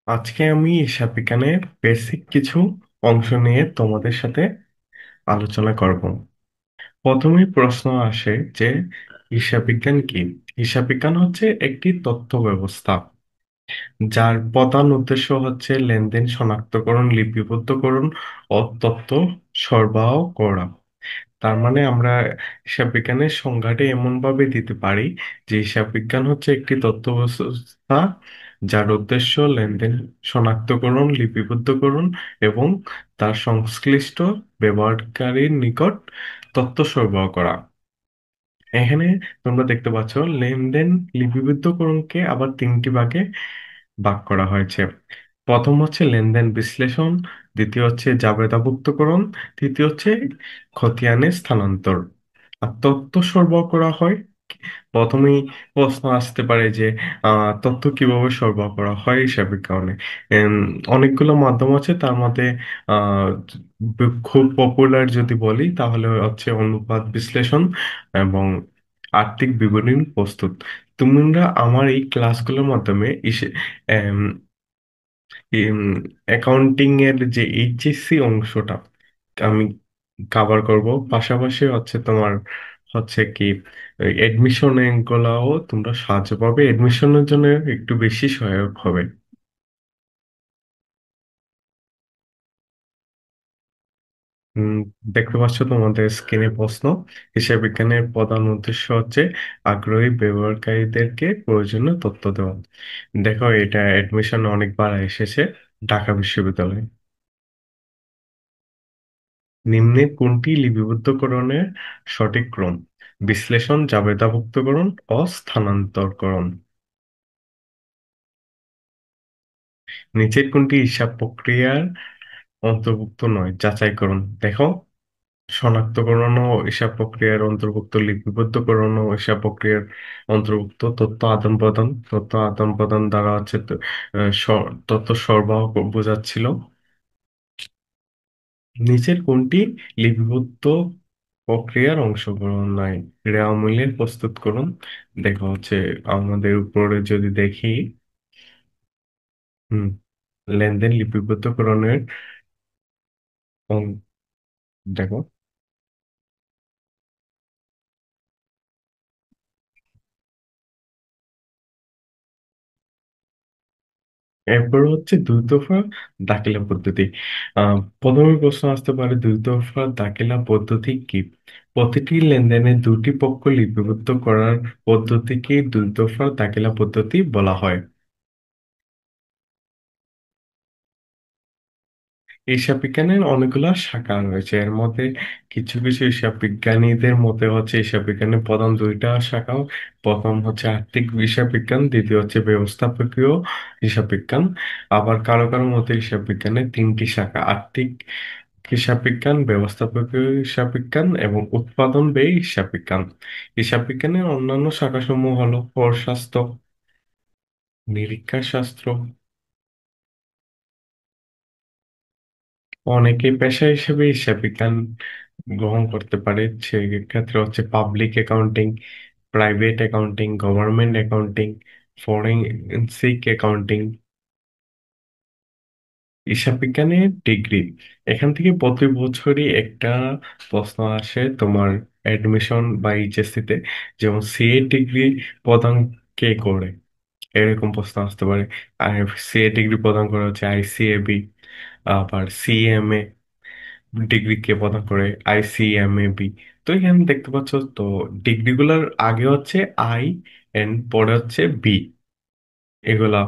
আজকে আমি হিসাব বিজ্ঞানের বেসিক কিছু অংশ নিয়ে তোমাদের সাথে আলোচনা করব। প্রথমেই প্রশ্ন আসে যে হিসাব বিজ্ঞান কি? হিসাব বিজ্ঞান হচ্ছে একটি তথ্য ব্যবস্থা যার প্রধান উদ্দেশ্য হচ্ছে লেনদেন শনাক্তকরণ, লিপিবদ্ধকরণ ও তথ্য সরবরাহ করা। তার মানে আমরা হিসাব বিজ্ঞানের সংজ্ঞাটা এমন ভাবে দিতে পারি যে হিসাব বিজ্ঞান হচ্ছে একটি তথ্য ব্যবস্থা যার উদ্দেশ্য লেনদেন শনাক্তকরণ, লিপিবদ্ধকরণ এবং তার সংশ্লিষ্ট ব্যবহারকারীর নিকট তথ্য সরবরাহ করা। এখানে তোমরা দেখতে পাচ্ছ লেনদেন লিপিবদ্ধকরণকে আবার তিনটি ভাগে ভাগ করা হয়েছে। প্রথম হচ্ছে লেনদেন বিশ্লেষণ, দ্বিতীয় হচ্ছে জাবেদাভুক্তকরণ, তৃতীয় হচ্ছে খতিয়ানে স্থানান্তর। আর তথ্য সরবরাহ করা হয়, প্রথমেই প্রশ্ন আসতে পারে যে তথ্য কিভাবে সরবরাহ করা হয় হিসাবের কারণে। এম, অনেকগুলো মাধ্যম আছে, তার মধ্যে খুব পপুলার যদি বলি তাহলে হচ্ছে অনুপাত বিশ্লেষণ এবং আর্থিক বিবরণী প্রস্তুত। তোমরা আমার এই ক্লাসগুলোর মাধ্যমে অ্যাকাউন্টিং এর যে এইচএসসি অংশটা আমি কভার করব, পাশাপাশি হচ্ছে তোমার হচ্ছে কি এডমিশন গুলাও তোমরা সাহায্য পাবে, এডমিশনের জন্য একটু বেশি সহায়ক হবে। উম, দেখতে পাচ্ছ তোমাদের স্ক্রিনে প্রশ্ন। হিসাব বিজ্ঞানের প্রধান উদ্দেশ্য হচ্ছে আগ্রহী ব্যবহারকারীদেরকে প্রয়োজনীয় তথ্য দেওয়া। দেখো, এটা এডমিশন অনেকবার এসেছে ঢাকা বিশ্ববিদ্যালয়ে। নিম্নে কোনটি লিপিবদ্ধকরণের সঠিক ক্রম? বিশ্লেষণ, জাবেদাভুক্তকরণ ও স্থানান্তরকরণ। নিচের কোনটি হিসাব প্রক্রিয়ার অন্তর্ভুক্ত নয়? যাচাইকরণ। দেখো, শনাক্তকরণ ও হিসাব প্রক্রিয়ার অন্তর্ভুক্ত, লিপিবদ্ধকরণ ও হিসাব প্রক্রিয়ার অন্তর্ভুক্ত, তথ্য আদান প্রদান, তথ্য আদান প্রদান দ্বারা হচ্ছে তথ্য সরবরাহ বোঝাচ্ছিল। নিচের কোনটি লিপিবদ্ধ প্রক্রিয়ার অংশগ্রহণ নয়? রেওয়া মূল্যের প্রস্তুতকরণ। দেখো হচ্ছে আমাদের উপরে যদি দেখি, হুম, লেনদেন লিপিবদ্ধকরণের অং- দেখো, এরপর হচ্ছে দুই দফা দাখিলা পদ্ধতি। প্রথমে প্রশ্ন আসতে পারে দুই দফা দাখিলা পদ্ধতি কি? প্রতিটি লেনদেনে দুটি পক্ষ লিপিবদ্ধ করার পদ্ধতিকে দুই দফা দাখিলা পদ্ধতি বলা হয়। হিসাব বিজ্ঞানের অনেকগুলো শাখা রয়েছে, এর মধ্যে কিছু কিছু হিসাব বিজ্ঞানীদের মতে হচ্ছে হিসাব বিজ্ঞানের প্রধান দুইটা শাখা। প্রথম হচ্ছে আর্থিক হিসাব বিজ্ঞান, দ্বিতীয় হচ্ছে ব্যবস্থাপকীয় হিসাব বিজ্ঞান। আবার কারো কারো মতে হিসাব বিজ্ঞানের তিনটি শাখা: আর্থিক হিসাব বিজ্ঞান, ব্যবস্থাপকীয় হিসাব বিজ্ঞান এবং উৎপাদন ব্যয় হিসাব বিজ্ঞান। হিসাব বিজ্ঞানের অন্যান্য শাখাসমূহ হলো করশাস্ত্র, নিরীক্ষা শাস্ত্র। অনেকে পেশা হিসেবে হিসাব বিজ্ঞান গ্রহণ করতে পারে, সেক্ষেত্রে হচ্ছে public accounting, private accounting, government accounting, forensic accounting. হিসাব বিজ্ঞানের ডিগ্রি, এখান থেকে প্রতি বছরই একটা প্রশ্ন আসে তোমার অ্যাডমিশন বা এইচএসসি তে, যেমন সিএ ডিগ্রি প্রদান কে করে, এরকম প্রশ্ন আসতে পারে। আর সিএ ডিগ্রি প্রদান করা হচ্ছে আইসিএবি। আবার সিএমএ ডিগ্রি কে প্রদান করে আইসিএমএবি। তো এখানে দেখতে পাচ্ছ তো ডিগ্রিগুলোর আগে হচ্ছে আই এন্ড পরে হচ্ছে বি, এগুলা